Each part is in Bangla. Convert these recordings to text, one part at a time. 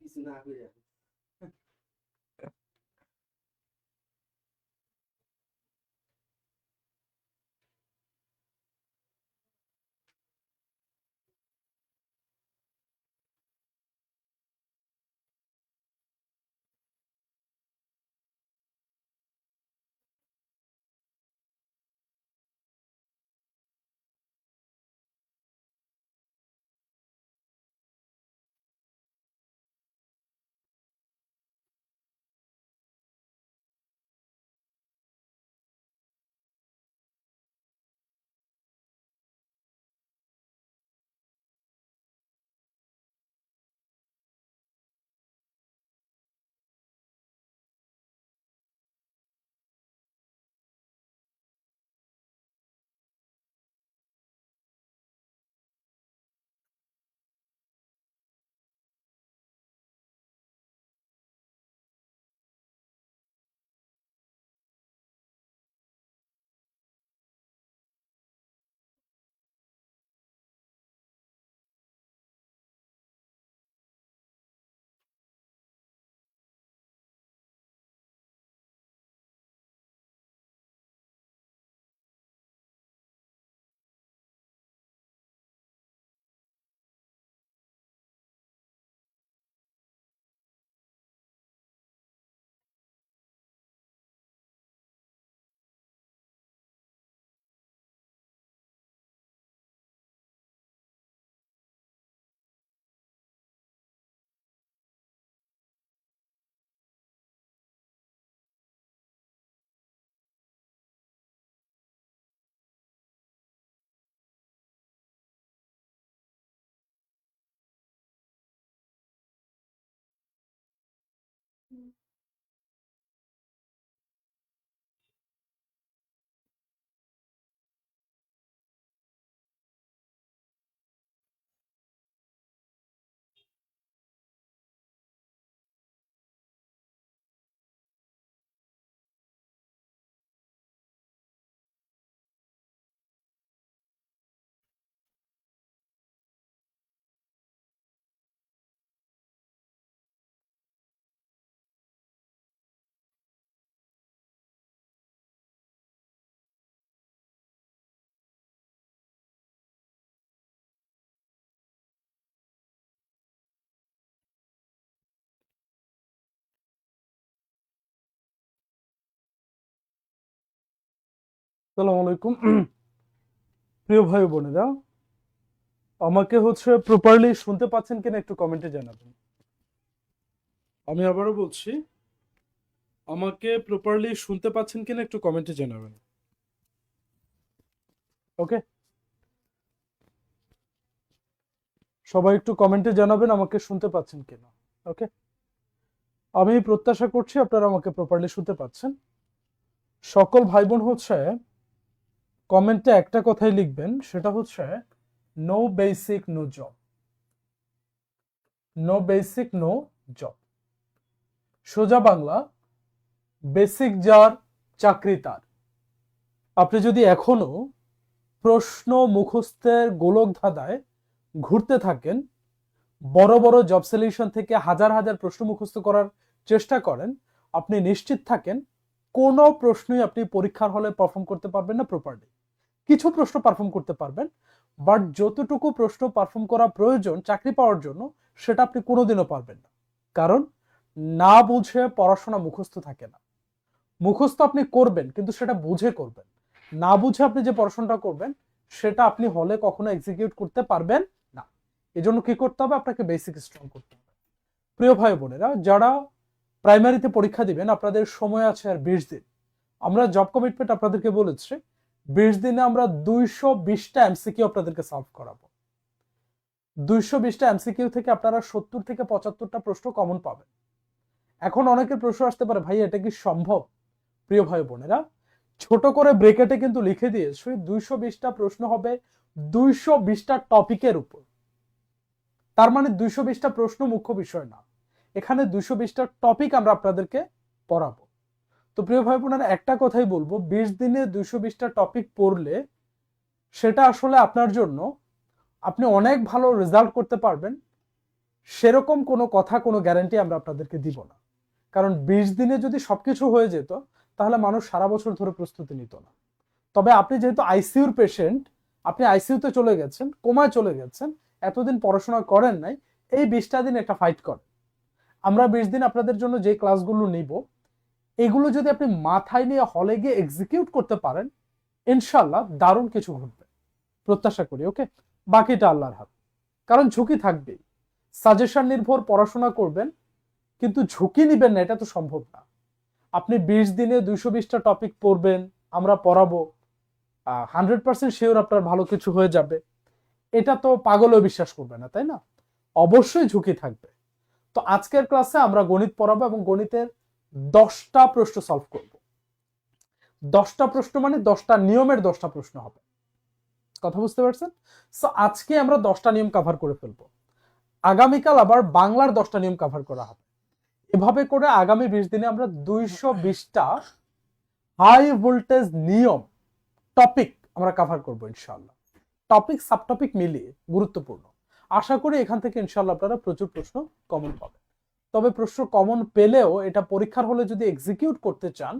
কিছু না করে আসসালামু আলাইকুম। প্রিয় ভাই বোনেরা, আমাকে প্রপারলি শুনতে পাচ্ছেন কিনা একটু কমেন্টে জানাবেন। আমি আবারও বলছি, আমাকে প্রপারলি শুনতে পাচ্ছেন কিনা একটু কমেন্টে জানাবেন। ওকে, সবাই একটু কমেন্টে জানাবেন আমাকে শুনতে পাচ্ছেন কিনা। ওকে, আমি প্রত্যাশা করছি আপনারা আমাকে প্রপারলি শুনতে পাচ্ছেন। সকল ভাই বোন কমেন্টে একটা কথাই লিখবেন, সেটা no basic no job. No basic no job, সোজা বাংলা, বেসিক যার চাকরি তার। আপনি যদি এখনো প্রশ্ন মুখস্থের গোলক ধাঁধায় ঘুরতে থাকেন, বড় বড় জব সলিউশন থেকে হাজার হাজার প্রশ্ন মুখস্থ করার চেষ্টা করেন, আপনি নিশ্চিত থাকেন কোনো প্রশ্নই আপনি পরীক্ষার হলে পারফর্ম করতে পারবেন না প্রপারলি। কিছু প্রশ্ন পারফর্ম করতে পারবেন, বাট যতটুকু প্রশ্ন পারফর্ম করা প্রয়োজন চাকরি পাওয়ার জন্য, সেটা আপনি কোনোদিনও পারবেন না। কারণ না বুঝে পড়াশোনা মুখস্থ থাকে না। মুখস্থ আপনি করবেন, কিন্তু সেটা বুঝে করবেন। না বুঝে আপনি যে পড়াশোনাটা করবেন, সেটা আপনি হলে কখনো এক্সিকিউট করতে পারবেন না। এজন্য কি করতে হবে? আপনাকে বেসিক স্ট্রং করতে হবে। প্রিয় ভাই বোনেরা, যারা প্রাইমারিতে পরীক্ষা দিবেন, আপনাদের সময় আছে আর 20 দিন। আমরা জব কমিটমেন্ট আপনাদেরকে বলেছি 20 দিনে আমরা 220টা এমসিকিউ আপনাদেরকে সলভ করাবো। 220টা এমসিকিউ থেকে আপনারা 70 থেকে 75টা প্রশ্ন কমন পাবেন। এখন অনেকের প্রশ্ন আসতে পারে, ভাই এটা কি সম্ভব? প্রিয় ভাই বোনেরা, ছোট করে ব্রেকেটে কিন্তু লিখে দিয়েছি 220টা প্রশ্ন হবে 220টা টপিকের উপর। তার মানে 220টা প্রশ্ন মুখ্য বিষয় না, এখানে 220টা টপিক আমরা আপনাদেরকে পড়াবো। তো প্রিয় ভাই বোনেরা, একটা কথাই বলবো, 20 দিনে 220টা টপিক পড়লে সেটা আসলে আপনার জন্য আপনি অনেক ভালো রেজাল্ট করতে পারবেন, সেরকম কোনো কথা, কোনো গ্যারান্টি আমরা আপনাদেরকে দিব না। কারণ 20 দিনে যদি সবকিছু হয়ে যেত তাহলে মানুষ সারা বছর ধরে প্রস্তুতি নিত না। তবে আপনি যেহেতু আইসিইউর পেশেন্ট, আপনি আইসিইউতে চলে গেছেন, কোমায় চলে গেছেন, এতদিন পড়াশোনা করেন নাই, এই 20টা দিন একটা ফাইট করেন। আমরা 20 দিন আপনাদের জন্য যে ক্লাসগুলো নিব, এগুলো যদি আপনি মাথায় নিয়ে হলে গিয়ে এক্সিকিউট করতে পারেন, ইনশাল্লাহ দারুণ কিছু ঘটবে প্রত্যাশা করি। ওকে, বাকিটা আল্লাহর হাত। কারণ ঝুঁকি থাকবেই, সাজেশন নির্ভর পড়াশোনা করবেন কিন্তু ঝুঁকি নিবেন না, এটা তো সম্ভব না। আপনি 20 দিনে 220টা টপিক পড়বেন, আমরা পড়াবো, 100% শিওর আপনার ভালো কিছু হয়ে যাবে, এটা তো পাগলও বিশ্বাস করবে না, তাই না? অবশ্যই ঝুঁকি থাকবে। তো আজকের ক্লাসে আমরা গণিত পড়াবো এবং গণিতের 10টা প্রশ্ন সলভ করব। 10টা প্রশ্ন মানে 10টা নিয়মের 10টা প্রশ্ন হবে, কথা বুঝতে পারছেন? সো আজকে আমরা 10টা নিয়ম কভার করে ফেলবো, আগামীকাল আবার বাংলার 10টা নিয়ম কভার করা হবে। এভাবে করে আগামী 20 দিনে আমরা 220টা হাই ভোল্টেজ নিয়ম টপিক আমরা কভার করবো ইনশাআল্লাহ। টপিক সাব টপিক মিলিয়ে গুরুত্বপূর্ণ। আশা করি এখান থেকে ইনশাআল্লাহ আপনারা প্রচুর প্রশ্ন কমন পাবেন। তবে প্রশ্ন কমন পেলেও এটা পরীক্ষার হলে যদি এক্সিকিউট করতে চান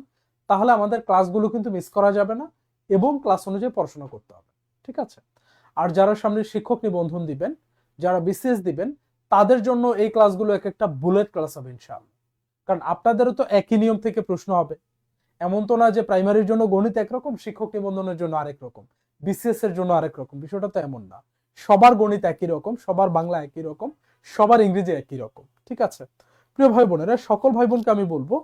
তাহলে আমাদের ক্লাসগুলো কিন্তু মিস করা যাবে না এবং ক্লাস অনুযায়ী পড়াশোনা করতে হবে, ঠিক আছে? আর যারা সামনে শিক্ষক নিবন্ধন দিবেন, যারা বিসিএস দিবেন, তাদের জন্য এই ক্লাসগুলো এক একটা বুলেট ক্লাস হবে ইনশাআল্লাহ। কারণ আপনাদেরও তো একই নিয়ম থেকে প্রশ্ন হবে, এমন তো না যে প্রাইমারির জন্য গণিত একরকম, শিক্ষক নিবন্ধনের জন্য আরেক রকম, বিসিএস এর জন্য আরেক রকম, বিষয়টা তো এমন না। সবার গণিত একই রকম, সবার বাংলা একই রকম, সবার ইংরেজি একই রকম, ঠিক আছে? প্রিয় ভাই বোনেরা, সকল ভাই বোনকে আমি বলবো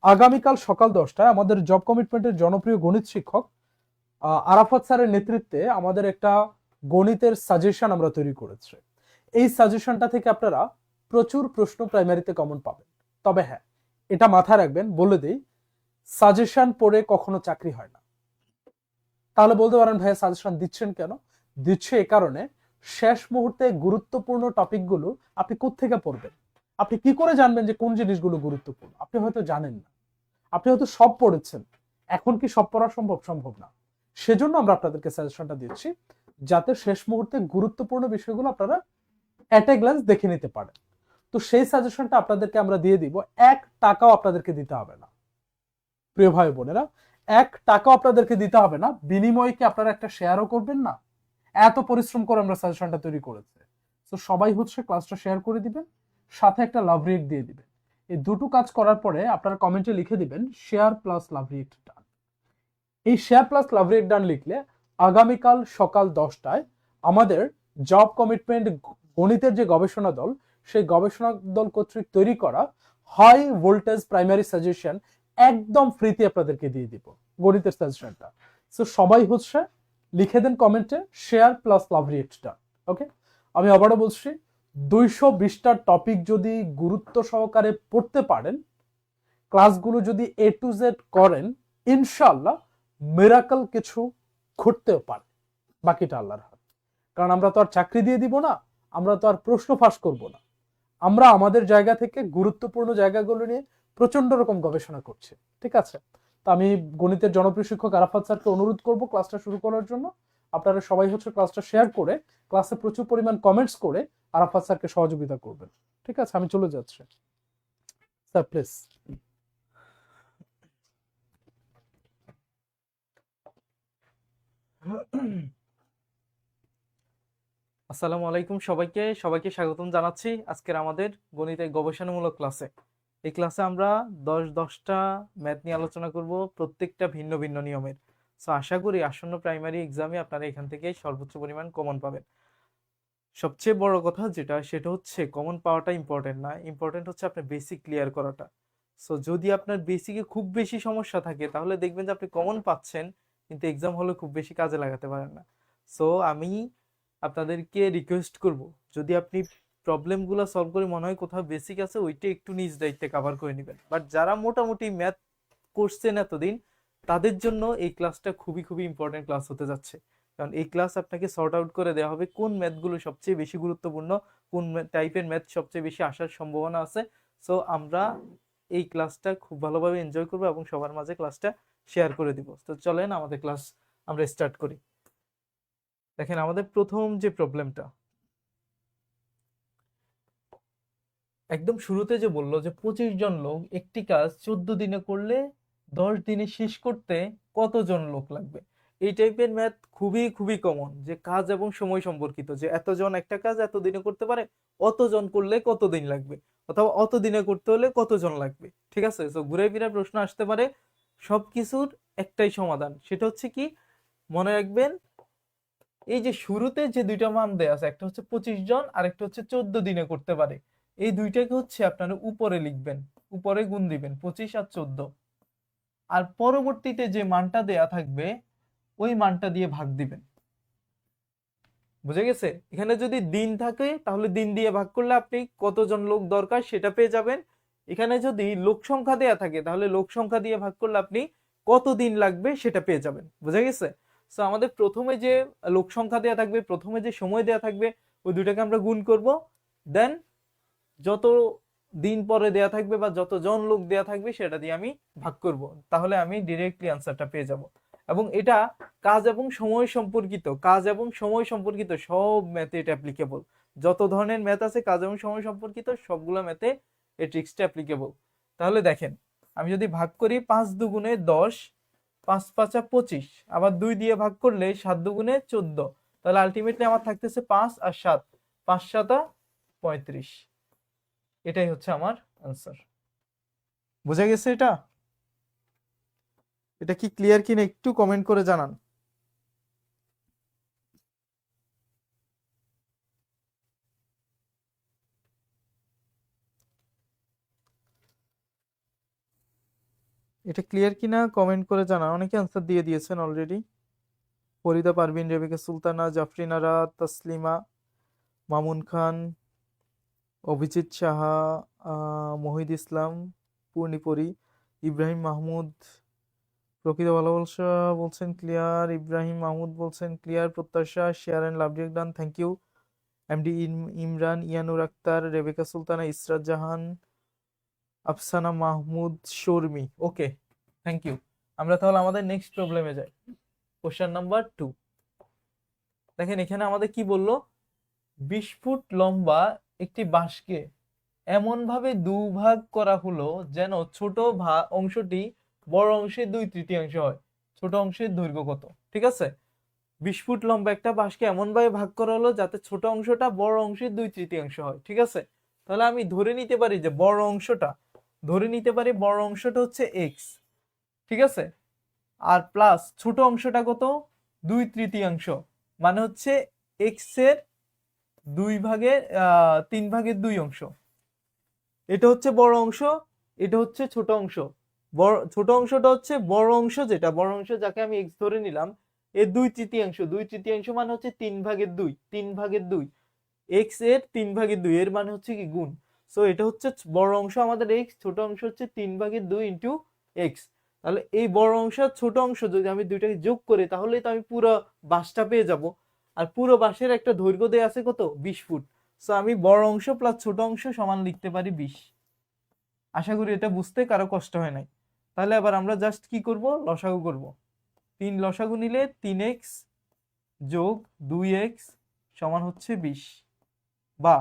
আগামীকাল সকাল 10টায় আমাদের জব কমিটমেন্টের জনপ্রিয় গণিত শিক্ষক আরাফাত স্যারের নেতৃত্বে আমাদের একটা গণিতের সাজেশন আমরা তৈরি করেছি। এই সাজেশনটা থেকে আপনারা প্রচুর প্রশ্ন প্রাইমারিতে কমন পাবেন। তবে হ্যাঁ, এটা মাথায় রাখবেন, বলে দেই, সাজেশন পড়ে কখনো চাকরি হয় না। তাহলে বলতে পারেন ভাইয়া সাজেশন দিচ্ছেন কেন? দিচ্ছে এ কারণে, শেষ মুহূর্তে গুরুত্বপূর্ণ টপিকগুলো আপনি কোত্থেকে পড়বেন? আপনি কি করে জানবেন যে কোন জিনিসগুলো গুরুত্বপূর্ণ? আপনি হয়তো জানেন না, আপনি হয়তো সব পড়েছেন, এখন কি সব পড়া সম্ভব? সম্ভব না। সেজন্য আমরা আপনাদেরকে সাজেশনটা দিচ্ছি, যাতে শেষ মুহূর্তে গুরুত্বপূর্ণ বিষয়গুলো আপনারা অ্যাট এ গ্ল্যান্স দেখে নিতে পারেন। তো সেই সাজেশনটা আপনাদেরকে আমরা দিয়ে দিব, 1 টাকাও আপনাদেরকে দিতে হবে না। প্রিয় ভাই বোনেরা, 1 টাকাও আপনাদেরকে দিতে হবে না, বিনিময়ে কি আপনারা একটা শেয়ারও করবেন না? এত পরিশ্রম করে আমরা সাজেশনটা তৈরি করেছি। তো সবাই হচ্ছে ক্লাসটা শেয়ার করে দিবেন, সাথে একটা লাভ রিয়েক্ট দিয়ে দিবেন। এই দুটো কাজ করার পরে আপনারা কমেন্টে লিখে দিবেন শেয়ার প্লাস লাভ রিয়েক্ট ডান। এই শেয়ার প্লাস লাভ রিয়েক্ট ডান লিখলে আগামীকাল সকাল 10টায় আমাদের জব কমিটমেন্ট গণিতের যে গবেষণা দল, সেই গবেষণা দল কর্তৃক তৈরি করা হাই ভোল্টেজ প্রাইমারি সাজেশন একদম ফ্রিতে আপনাদেরকে দিয়ে দিব, গণিতের সাজেশনটা। সো সবাই হচ্ছে লিখে দেন কমেন্টে শেয়ার প্লাস লাভ রিয়েক্টটা। ওকে, আমি আবারও বলছি, 220টা টপিক যদি গুরুত্ব সহকারে পড়তে পারেন, ক্লাসগুলো যদি এ টু জেড করেন, ইনশাআল্লাহ মিরাকল কিছু ঘটতেও পারে, বাকিটা আল্লাহর হাত। কারণ আমরা তো আর চাকরি দিয়ে দিব না, আমরা তো আর প্রশ্ন ফাঁস করব না, আমরা আমাদের জায়গা থেকে গুরুত্বপূর্ণ জায়গাগুলো নিয়ে প্রচন্ড রকম গবেষণা করছি, ঠিক আছে? তো আমি গণিতের জনপ্রিয় শিক্ষক আরাফাত স্যারকে অনুরোধ করব ক্লাসটা শুরু করার জন্য। আপনারা সবাই হচ্ছে ক্লাসটা শেয়ার করে, ক্লাসে প্রচুর পরিমাণ কমেন্টস করে আরাফাত স্যারকে সহযোগিতা করবেন, ঠিক আছে? আমি চলে যাচ্ছি স্যার, প্লিজ। আসসালামু আলাইকুম সবাইকে সবাইকে স্বাগতম জানাচ্ছি আজকের আমাদের গণিতের গবেষণামূলক ক্লাসে। এই ক্লাসে আমরা 10টা ম্যাথ নিয়ে আলোচনা করব, প্রত্যেকটা ভিন্ন ভিন্ন নিয়মের। সো আশা করি আসন্ন প্রাইমারি এক্সামে আপনারা এখান থেকে সর্বোচ্চ পরিমাণ কমন পাবেন। সবচেয়ে বড় কথা যেটা, সেটা হচ্ছে কমন পাওয়াটা ইম্পর্টেন্ট না, ইম্পর্টেন্ট হচ্ছে আপনার বেসিক ক্লিয়ার করাটা। সো যদি আপনার বেসিকে খুব বেশি সমস্যা থাকে তাহলে দেখবেন যে আপনি কমন পাচ্ছেন কিন্তু এক্সাম হলে খুব বেশি কাজে লাগাতে পারেন না। সো আমি আপনাদেরকে রিকোয়েস্ট করব, যদি আপনি প্রবলেমগুলো সলভ করে মনে হয় কোথাও বেসিক আছে, ওইটা একটু নিজ দায়িত্বে কভার করে নেবেন। বাট যারা মোটামুটি ম্যাথ করছেন এতদিন, তাদের জন্য এই ক্লাসটা খুবই খুবই ইম্পর্টেন্ট ক্লাস হতে যাচ্ছে। কারণ এই ক্লাস আপনাকে সর্ট আউট করে দেওয়া হবে কোন ম্যাথগুলো সবচেয়ে বেশি গুরুত্বপূর্ণ, কোন টাইপের ম্যাথ সবচেয়ে বেশি আসার সম্ভাবনা আছে। সো আমরা এই ক্লাসটা খুব ভালোভাবে এনজয় করবো এবং সবার মাঝে ক্লাসটা শেয়ার করে দিব। তো চলেন আমাদের ক্লাস আমরা স্টার্ট করি। দেখেন আমাদের প্রথম যে প্রবলেমটা, একদম শুরুতে যে বললো যে 25 জন লোক একটি কাজ 14 দিনে করলে 10 দিনে শেষ করতে কতজন লোক লাগবে। এই টাইপের ম্যাথ খুবই খুবই কমন, যে কাজ এবং সময় সম্পর্কিত, যে এতজন একটা কাজ এতদিনে করতে পারে, অতজন করলে কতদিন লাগবে, অথবা অত দিনে করতে হলে কতজন লাগবে। ঠিক আছে, তো ঘুরে ফিরে প্রশ্ন আসতে পারে। সবকিছুর একটাই সমাধান, সেটা হচ্ছে কি, মনে রাখবেন, এই যে শুরুতে যে দুইটা মান দেয়া আছে, একটা হচ্ছে 25 জন আর একটা হচ্ছে 14 দিনে করতে পারে, এই দুইটাকে হচ্ছে আপনারা উপরে লিখবেন, উপরে গুণ দিবেন 25 আর 14, আর পরবর্তীতে যে মানটা দেয়া থাকবে ওই মানটা দিয়ে ভাগ দিবেন। বুঝে গেছে? এখানে যদি দিন থাকে তাহলে দিন দিয়ে ভাগ করলে আপনি কতজন লোক দরকার সেটা পেয়ে যাবেন। এখানে যদি লোক সংখ্যা দেয়া থাকে তাহলে লোক সংখ্যা দিয়ে ভাগ করলে আপনি কত দিন লাগবে সেটা পেয়ে যাবেন। বুঝে গেছে? সো আমাদের প্রথমে যে লোক সংখ্যা দেয়া থাকবে, প্রথমে যে সময় দেয়া থাকবে, ওই দুটাকে আমরা গুণ করব, দেন যত দিন পরে দেয়া থাকবে বা যত জন লোক দেয়া থাকবে সেটা দিয়ে আমি ভাগ করব, তাহলে আমি ডিরেক্টলি আনসারটা পেয়ে যাব। এবং এটা কাজ এবং সময় সম্পর্কিত, কাজ এবং সময় সম্পর্কিত সব ম্যাথে এটা অ্যাপ্লিকেবল। যত ধরনের ম্যাথ আছে কাজ এবং সময় সম্পর্কিত সবগুলো ম্যাথে এই ট্রিক্সটা অ্যাপ্লিকেবল। তাহলে দেখেন, আমি যদি ভাগ করি 5 দুগুণে 10, 5 5 25, আবার 2 দিয়ে ভাগ করলে 7 দুগুণে 14, তাহলে আলটিমেটলি আমার থাকতেছে 5 আর 7, 5 7 35। এটাই হচ্ছে আমার আনসার। বোঝা গেছে? এটা এটা কি ক্লিয়ার কিনা একটু কমেন্ট করে জানান। এটা ক্লিয়ার কিনা কমেন্ট করে জানান। অনেকে আনসার দিয়ে দিয়েছেন অলরেডি। ফরিদা পারভিন, রেবেকা সুলতানা, জাফরিন আরা, তাসলিমা, মামুন খান, অভিজিৎ সাহা, মহিদ ইসলাম, পূর্ণিপরি, ইব্রাহিম মাহমুদ, প্রকৃত ভালোবাসা বলছেন ক্লিয়ার, ইব্রাহিম মাহমুদ বলছেন clear, Prottasha, share and love done, thank you. MD Imran, Yanur Akter, Rebeka Sultana, Israt Jahan, Afsana Mahmud, Sharmi, okay, thank you. আমরা তাহলে আমাদের নেক্সট প্রবলেমে যাই। Question number 2। দেখেন এখানে আমাদের কি বললো, 20 ফুট লম্বা একটি বাঁশকে এমন ভাবে দুভাগ করা হলো যেন ছোট অংশটি বড় অংশের 2/3 হয়। ছোট অংশের দৈর্ঘ্য কত? ঠিক আছে, 20 ফুট লম্বা একটা বাঁশকে এমন ভাবে ভাগ করা হলো যাতে ছোট অংশটা বড় অংশের 2/3 হয়। ঠিক আছে, তাহলে আমি ধরে নিতে পারি যে বড় অংশটা, বড় অংশটা হচ্ছে এক্স। ঠিক আছে, আর প্লাস ছোট অংশটা কত? 2/3, মানে হচ্ছে এক্স এর 3/2 অংশ। এটা হচ্ছে বড় অংশ, এটা হচ্ছে ছোট অংশ। ছোট অংশটা হচ্ছে বড় অংশ, যেটা বড় অংশ যাকে আমি এক্স ধরে নিলাম, এর 2/3 মানে হচ্ছে 3/2, 3/2, এক্স এর 3/2, এর মানে হচ্ছে কি গুণ। সো এটা হচ্ছে বড় অংশ আমাদের এক্স, ছোট অংশ হচ্ছে 3/2 ইন্টু এক্স। তাহলে এই বড় অংশ আর ছোট অংশ যদি আমি দুইটাকে যোগ করি তাহলে তো আমি পুরো বাঁশটা পেয়ে যাব। আর পুরো বাঁশের একটা দৈর্ঘ্য দেয়া আছে কত? 20 ফুট। সো আমি বড় অংশ প্লাস ছোট অংশ সমান লিখতে পারি 20। আশা করি এটা বুঝতে কারো কষ্ট হয় নাই। তাহলে আবার আমরা জাস্ট কি করব, লসাগু করব। 3 লসাগু নিলে 3x যোগ 2x সমান হচ্ছে 20। বা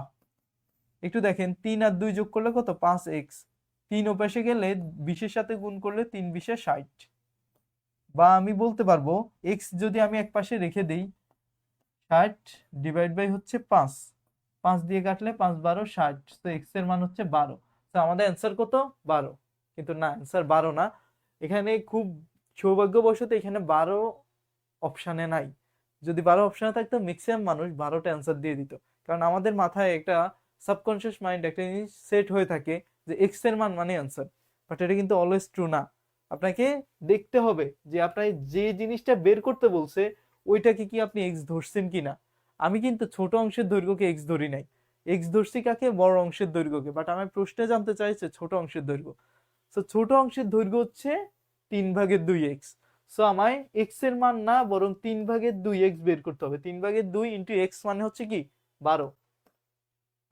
একটু দেখেন, 3 আর 2 যোগ করলে কত? 5x। 3 ওপাশে গেলে 20 এর সাথে গুণ করলে 3 20 60। বা আমি বলতে পারবো x যদি আমি এক পাশে রেখে দেই, 60 ডিভাইড বাই হচ্ছে 5, 5 দিয়ে কাটলে 5 12 60, তো x এর মান হচ্ছে 12। তো আমাদের অ্যান্সার কত? 12। কিন্তু না, অ্যান্সার 12 না। এখানে খুব সৌভাগ্যবশত এখানে 12 অপশানে নাই। যদি 12 অপশানে থাকতো ম্যাক্সিমাম মানুষ 12টা অ্যান্সার দিয়ে দিত। কারণ আমাদের মাথায় একটা সাবকনশিয়াস মাইন্ড একটা জিনিস সেট হয়ে থাকে যে এক্স এর মান মানে অ্যান্সার, বাট এটা কিন্তু অলওয়েজ ট্রু না। আপনাকে দেখতে হবে যে আপনার যে জিনিসটা বের করতে বলছে ওইটাকে কি আপনি এক্স ধরছেন কিনা। আমি কিন্তু ছোট অংশের দৈর্ঘ্যকে এক্স ধরি নাই, এক্স ধরছি কাকে? বড় অংশের দৈর্ঘ্যকে। বাট আমার প্রশ্নে জানতে চাইছে ছোট অংশের দৈর্ঘ্য। তো ছোট অংশের দৈর্ঘ্য হচ্ছে 3/2x। সো আমায় এক্স এর মান না বরং 3/2x বের করতে হবে। 3/2 ইন্টু এক্স মানে হচ্ছে কি? 12।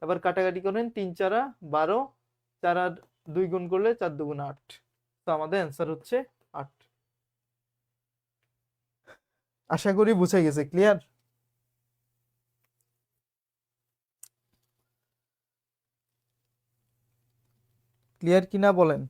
আবার কাটাকাটি করেন, 3 4 12, 4 আর 2 গুণ করলে 4 2 8। তো আমাদের অ্যান্সার হচ্ছে 8। আশা করি বুঝে গেছে, ক্লিয়ার? ক্লিয়ার কিনা বলেন।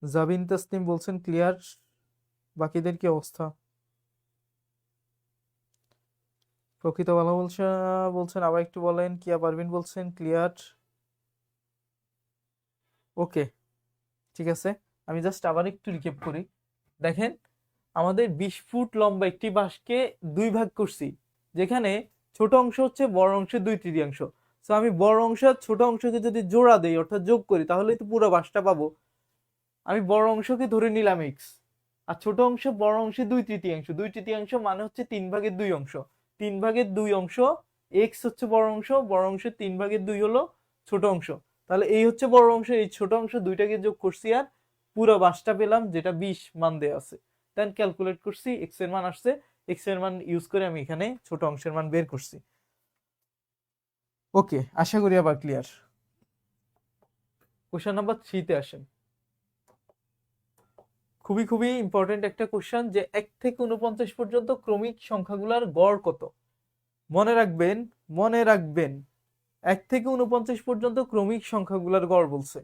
জাবিন তাসনিম বলছেন ক্লিয়ার, বাকিদের কি অবস্থা? প্রকৃত ভালো বলছেন আবার একটু বলেন। কিয়া পারভিন বলছেন ক্লিয়ার। ওকে, ঠিক আছে, আমি জাস্ট আবার একটু রিক্যাপ করি। দেখেন, আমাদের 20 ফুট লম্বা একটি বাঁশকে দুই ভাগ করছি, যেখানে ছোট অংশ হচ্ছে বড় অংশের 2/3। তো আমি বড় অংশ আর ছোট অংশকে যদি জোড়া দেই অর্থাৎ যোগ করি তাহলেই তো পুরো বাঁশটা পাবো। আমি বড় অংশকে ধরে নিলাম এক্স, আর ছোট অংশ বড় অংশের 2/3। 2/3 মানে হচ্ছে 3/2 অংশ। 3/2 অংশ এক্স হচ্ছে বড় অংশ, বড় অংশের 3/2 হলো ছোট অংশ। তাহলে এই হচ্ছে বড় অংশ, এই ছোট অংশ দুইটাকে যোগ করছি আর পুরো বাঁশটা পেলাম, যেটা 20 মান দেয়া আছে। দেন ক্যালকুলেট করছি, এক্স এর মান আসছে, এক্স এর মান ইউজ করে আমি এখানে ছোট অংশের মান বের করছি। ওকে, আশা করি আবার ক্লিয়ার। কোশ্চেন নাম্বার 3-তে আসেন। খুবই খুবই ইম্পর্টেন্ট একটা কোশ্চেন, যে 1 থেকে 49 পর্যন্ত ক্রমিক সংখ্যাগুলোর গড় কত। মনে রাখবেন, মনে রাখবেন, 1 থেকে 49 পর্যন্ত ক্রমিক সংখ্যাগুলোর গড় বলছে।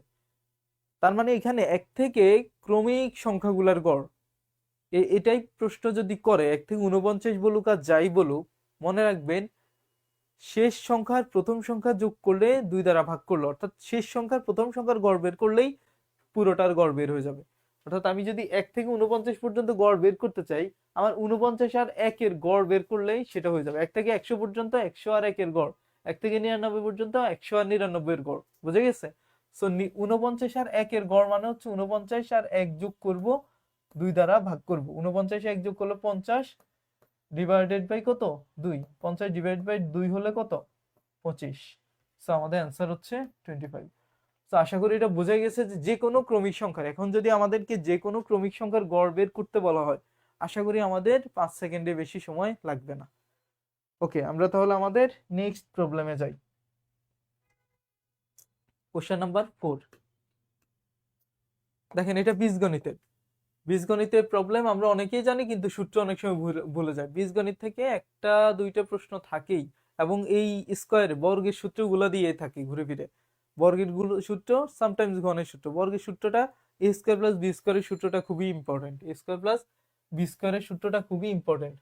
তার মানে এখানে 1 থেকে ক্রমিক সংখ্যাগুলোর গড়, এটাই প্রশ্ন যদি করে 1 থেকে 49 বলুক আর যাই বলুক, মনে রাখবেন শেষ সংখ্যার প্রথম সংখ্যা যোগ করলে 2 দ্বারা ভাগ করলো, অর্থাৎ শেষ সংখ্যার প্রথম সংখ্যার গড় বের করলেই পুরোটার গড় বের হয়ে যাবে। অর্থাৎ আমি যদি 1 থেকে 49 পর্যন্ত গড় বের করতে চাই, আমার 49 আর 1 এর গড় বের করলেই সেটা হয়ে যাবে। 1 থেকে 100 পর্যন্ত 100 আর 1 এর গড়, 1 থেকে 99 পর্যন্ত 100 আর 99 এর গড়, বুঝে গেছে? সো 49 আর 1 এর গড় মানে হচ্ছে 49 আর 1 যোগ করব, 2 দ্বারা ভাগ করব। 49 1 যোগ করলে 50 ডিভাইডেড বাই কত 2, 50 ডিভাইড বাই 2 হলে কত 25। সো আমাদের অ্যান্সার হচ্ছে 25। তো আশা করি এটা বোঝা গেছে যে যে কোনো ক্রমিক সংখ্যার, এখন যদি আমাদেরকে যে কোনো ক্রমিক সংখ্যার গড় বের করতে বলা হয়, আশা করি আমাদের 5 সেকেন্ডের বেশি সময় লাগবে না। ওকে, আমরা তাহলে আমাদের নেক্সট প্রবলেমে যাই। Question number 4। দেখেন, এটা বীজগণিতের প্রবলেম। আমরা অনেকেই জানি কিন্তু সূত্র অনেক সময় ভুলে যায়। বীজগণিত থেকে একটা দুইটা প্রশ্ন থাকেই, এবং এই স্কয়ার বর্গের সূত্রগুলো দিয়ে থাকে ঘুরে ফিরে। বর্গের সূত্র, সামটাইমস ঘনের সূত্র। বর্গের সূত্রটা এ স্কয়ার প্লাস বি স্কয়ারের সূত্রটা খুবই important. A square plus B স্কয়ারের সূত্রটা খুবই important.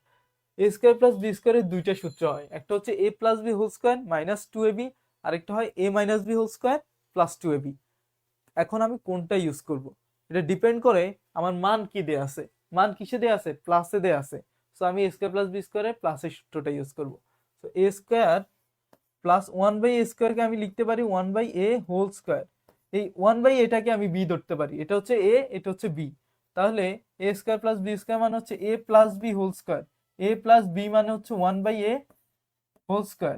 A square plus B স্কয়ারের দুইটা সূত্র হয়, একটা হচ্ছে A plus B whole square minus 2ab, আরেকটা হয় A minus B whole square plus 2ab। এখন আমি কোনটা ইউজ করব, এটা ডিপেন্ড করে আমার মান কি দেয়া আছে। মান কিসে দেয়া আছে? প্লাসে দেয়া আছে। সো আমি এ স্কয়ার প্লাস বি স্কয়ারের প্লাসের সূত্রটা ইউজ করব। সো এ স্কয়ার প্লাস 1/a স্কয়ারকে আমি লিখতে পারি 1/a হোল স্কয়ার। এই 1/a এটাকে আমি বি ধরতে পারি, এটা হচ্ছে এ, এটা হচ্ছে বি। তাহলে এ স্কয়ার প্লাস বি স্কয়ার মানে হচ্ছে A plus B whole square. A plus B মানে হচ্ছে 1/a whole square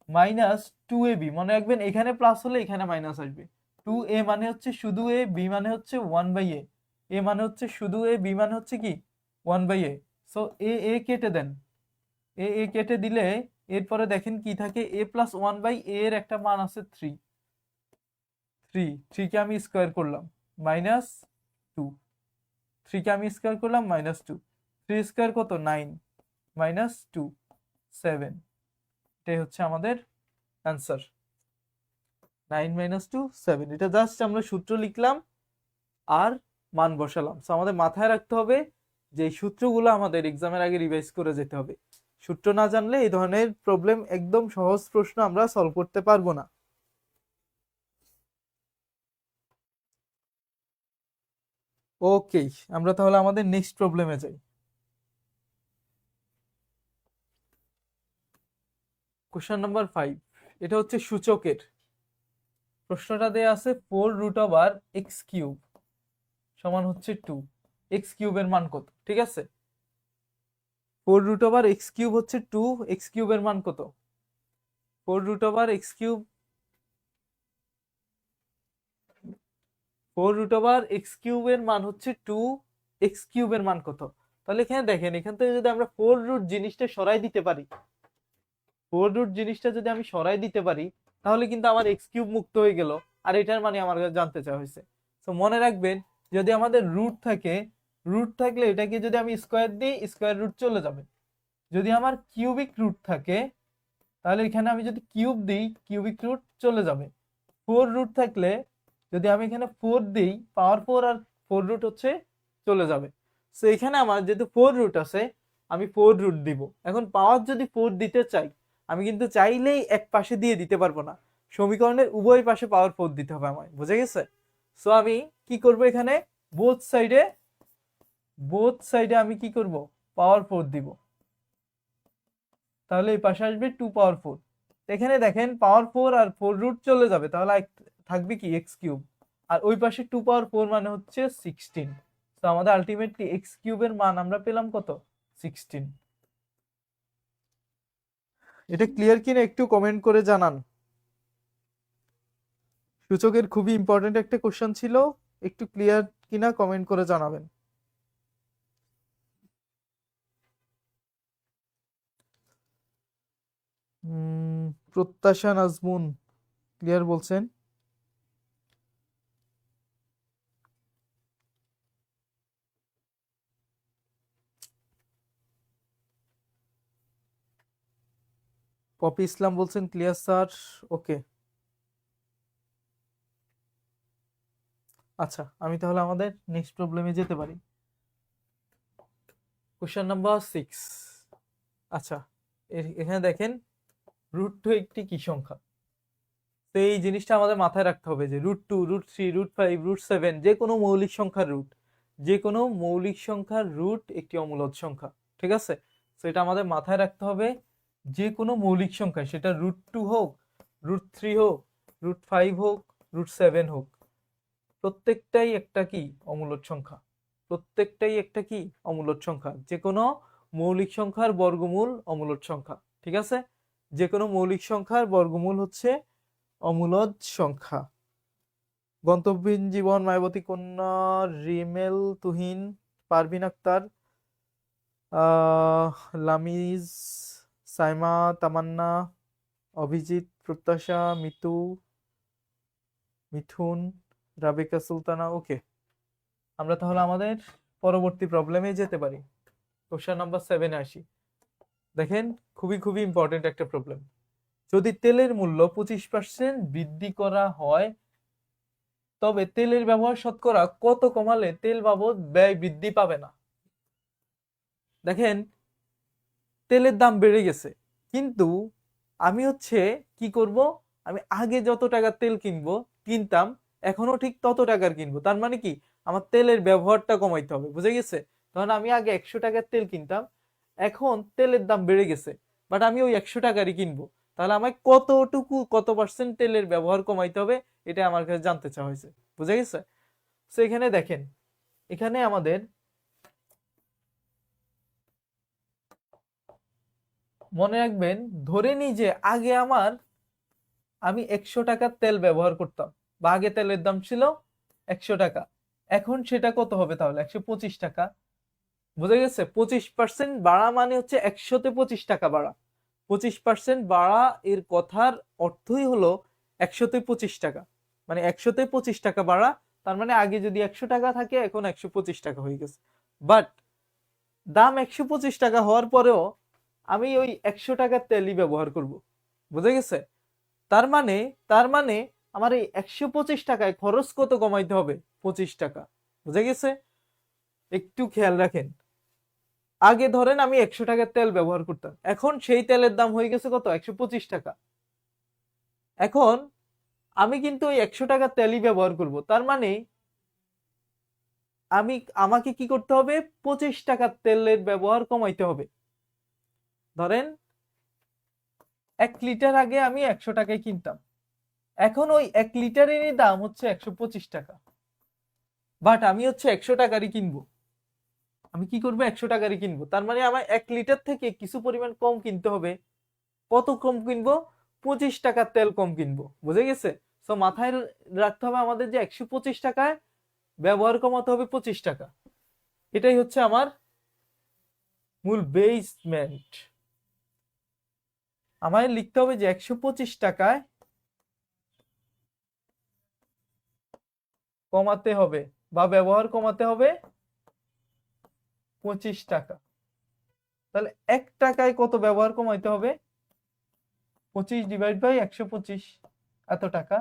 minus 2ab। মনে রাখবেন এখানে প্লাস হলে এখানে মাইনাস আসবে। 2a মানে হচ্ছে শুধু a, b মানে হচ্ছে 1/a। a মানে হচ্ছে শুধু a, b মানে হচ্ছে কি 1/a। সো a কেটে দেন, a কেটে দিলে এরপরে দেখেন কি থাকে, a প্লাস 1/a এর একটা মান আছে 3। 3 কে আমি স্কয়ার করলাম মাইনাস 2। 3 কে আমি স্কয়ার করলাম মাইনাস 2। 3 স্কয়ার কত 9 মাইনাস 2 7। এটাই হচ্ছে আমাদের অ্যান্সার। 9 মাইনাস 2 7। এটা জাস্ট আমরা সূত্র লিখলাম আর মান বসালাম। সো আমাদের মাথায় রাখতে হবে যে এই সূত্রগুলো আমাদের এক্সামের আগে রিভাইজ করে যেতে হবে। সূত্র না জানলে এই ধরনের প্রবলেম, একদম সহজ প্রশ্ন আমরা সলভ করতে পারবো না। ওকে, আমরা তাহলে আমাদের নেক্সট প্রবলেমে যাই। Question number 5। এটা হচ্ছে সূচকের। প্রশ্নটা দেয়া আছে 4√x³ সমান হচ্ছে 2। x³ এর মান কত? ঠিক আছে, 4√x³ হচ্ছে 2, x³ এর মান কত? 4√x³ 4√x³ এর মান হচ্ছে 2, x³ এর মান কত? তাহলে এখানে দেখেন, এখান থেকে যদি আমরা 4 রুট জিনিসটা সরাই দিতে পারি, ফোর রুট জিনিসটা যদি আমি সরাই দিতে পারি তাহলে কিন্তু আমার এক্স কিউব মুক্ত হয়ে গেল, আর এটার মানে আমার কাছে জানতে চাওয়া হয়েছে। তো মনে রাখবেন, যদি আমাদের রুট থাকে, রুট থাকলে এটাকে যদি আমি স্কোয়ার দিই স্কোয়ার রুট চলে যাবে। যদি আমার কিউবিক রুট থাকে তাহলে এখানে আমি যদি কিউব দিই কিউবিক রুট চলে যাবে। ফোর রুট থাকলে যদি আমি এখানে ফোর দিই পাওয়ার ফোর আর ফোর রুট হচ্ছে চলে যাবে। তো এখানে আমার যেহেতু ফোর রুট আছে আমি ফোর রুট দিব। এখন পাওয়ার যদি ফোর দিতে চাই আমি কিন্তু চাইলেই এক পাশে দিয়ে দিতে পারবো না, সমীকরণের উভয় পাশে পাওয়ার ফোর দিতে হবে আমায়, বুঝে গেছে? সো আমি কি করব, এখানে বোথ সাইডে আমি কি করব, পাওয়ার ফোর দিব। তাহলে এই পাশে আসবে টু পাওয়ার ফোর। এখানে দেখেন পাওয়ার ফোর আর ফোর রুট চলে যাবে, তাহলে থাকবে কি এক্স কিউব, আর ওই পাশে টু পাওয়ার ফোর মানে হচ্ছে 16। তো আমাদের আলটিমেটলি এক্স কিউবের মান আমরা পেলাম কত, 16। এটা ক্লিয়ার কিনা একটু কমেন্ট করে জানান। সূচকের খুবই ইম্পর্টেন্ট একটা কোশ্চেন ছিল, একটু ক্লিয়ার কিনা কমেন্ট করে জানাবেন। প্রত্যাশা নাজমুন ক্লিয়ার বলছেন। পপি ইসলাম বলছেন ক্লিয়ার স্যার, ওকে। আচ্ছা আমি তাহলে আমাদের নেক্সট প্রবলেমে যেতে পারি। Question number 6। আচ্ছা এখানে দেখেন রুট টু একটি কি সংখ্যা। তো এই জিনিসটা আমাদের মাথায় রাখতে হবে যে root two, root three, root five, root seven যে কোনো মৌলিক সংখ্যার রুট, যে কোনো মৌলিক সংখ্যার রুট একটি অমূলদ সংখ্যা, ঠিক আছে? তো এটা আমাদের মাথায় রাখতে হবে, যে কোনো মৌলিক সংখ্যা সেটা রুট টু হোক, রুট থ্রি হোক, রুট ফাইভ হোক, রুট সেভেন হোক, প্রত্যেকটাই একটা কি অমূলদ সংখ্যা, প্রত্যেকটাই একটা কি অমূলদ সংখ্যা। যে কোনো মৌলিক সংখ্যার বর্গমূল অমূলদ সংখ্যা, ঠিক আছে? যে কোনো মৌলিক সংখ্যার বর্গমূল হচ্ছে অমূলদ সংখ্যা। গন্তব্যহীন জীবন, মায়াবতী কন্যা, রিমেল, তুহিন, পারভিন আক্তার, লামিজ, সাইমা, তামান্না, অভিজিৎ, প্রত্যাশা, মিতু, মিথুন, রাবিকা সুলতানা, ওকে। আমরা তাহলে আমাদের পরবর্তী প্রবলেমে যেতে পারি। কোশ্চেন নাম্বার 7-এ আসি। দেখেন খুবই খুবই ইম্পর্টেন্ট একটা প্রবলেম। যদি তেলের মূল্য 25% বৃদ্ধি করা হয় তবে তেলের ব্যবহার শতকরা কত কমালে তেল বাবদ ব্যয় বৃদ্ধি পাবে না? দেখেন তেলের দাম বেড়ে গেছে, কিন্তু আমি হচ্ছে কি করব, আমি আগে যত টাকার তেল কিনতাম এখনো ঠিক তত টাকার কিনবো। তার মানে কি আমার তেলের ব্যবহারটা কমাইতে হবে, বুঝে গেছে? তখন আমি আগে 100 টাকার তেল কিনতাম, এখন তেলের দাম বেড়ে গেছে বাট আমি ওই 100 টাকারই কিনবো। তাহলে আমায় কত পার্সেন্ট তেলের ব্যবহার কমাইতে হবে এটা আমার কাছে জানতে চাওয়া হয়েছে, বুঝে গেছে? তো এখানে দেখেন, এখানে আমাদের মনে রাখবেন, ধরে নিই যে আগে আমি 100 টাকার তেল ব্যবহার করতাম, বা আগে তেলের দাম ছিল 100 টাকা, এখন সেটা কত হবে তাহলে 125 টাকা। বুঝে গেছে? 25% বাড়া মানে হচ্ছে 100-তে 25 টাকা বাড়া। 25% বাড়া এর কথার অর্থই হলো 100-তে 25 টাকা, মানে 100-তে 25 টাকা বাড়া। তার মানে আগে যদি 100 টাকা থাকে এখন 125 টাকা হয়ে গেছে। বাট দাম 125 টাকা হওয়ার পরেও আমি ওই 100 টাকার তেলই ব্যবহার করব, বুঝে গেছে? তার মানে আমার এই 125 টাকায় খরচ কত কমাইতে হবে, 25 টাকা, বুঝে গেছে? একটু খেয়াল রাখেন, আগে ধরেন আমি 100 টাকার তেল ব্যবহার করতাম, এখন সেই তেলের দাম হয়ে গেছে কত, 125 টাকা। এখন আমি কিন্তু ওই 100 টাকার তেলই ব্যবহার করব, তার মানে আমাকে কি করতে হবে, 25 টাকার তেলের ব্যবহার কমাইতে হবে। ধরেন 1 লিটার আগে আমি 100 টাকায় কিনতাম, এখন ওই 1 লিটারেরই দাম হচ্ছে 125 টাকা, বাট আমি হচ্ছে 100 টাকারই কিনবো। আমি কি করবো, 100 টাকারই কিনবো, তার মানে আমার 1 লিটার থেকে কিছু পরিমাণ কম কিনতে হবে। কত কম কিনবো, 25 টাকার তেল কম কিনবো, বুঝে গেছে? তো মাথায় রাখতে হবে আমাদের যে 125 টাকায় ব্যবহার কমাতে হবে 25 টাকা। এটাই হচ্ছে আমার মূল বেসমেন্ট। আমায় লিখতে হবে যে 125 টাকায় কমাতে হবে বা ব্যবহার কমাতে হবে 25 টাকা। তাহলে 1 টাকায় কত ব্যবহার কমাইতে হবে? 25 ডিভাইড বাই 125, এত টাকা।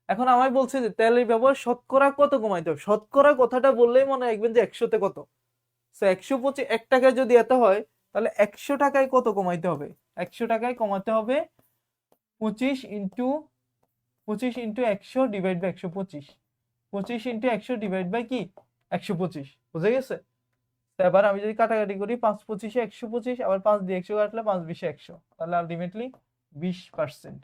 এখন আমায় বলছে যে তেলের ব্যবহার শতকরা কত কমাইতে হবে। শতকরা কথাটা বললেই মনে রাখবেন যে 100তে কত। সো 125, 1 টাকায় যদি এত হয় তাহলে 100 টাকায় কত কমাইতে হবে? 100 টাকায় কমাতে হবে 25 into 100 divide by 125। 25 into 100 divide by কি 125, বুঝে গেছে? তো এবার আমি যদি কাটাকাটি করি 5 25 125, আবার 5 দিয়ে 100 কাটলে 5 20 100, তাহলে আলটিমেটলি 20%।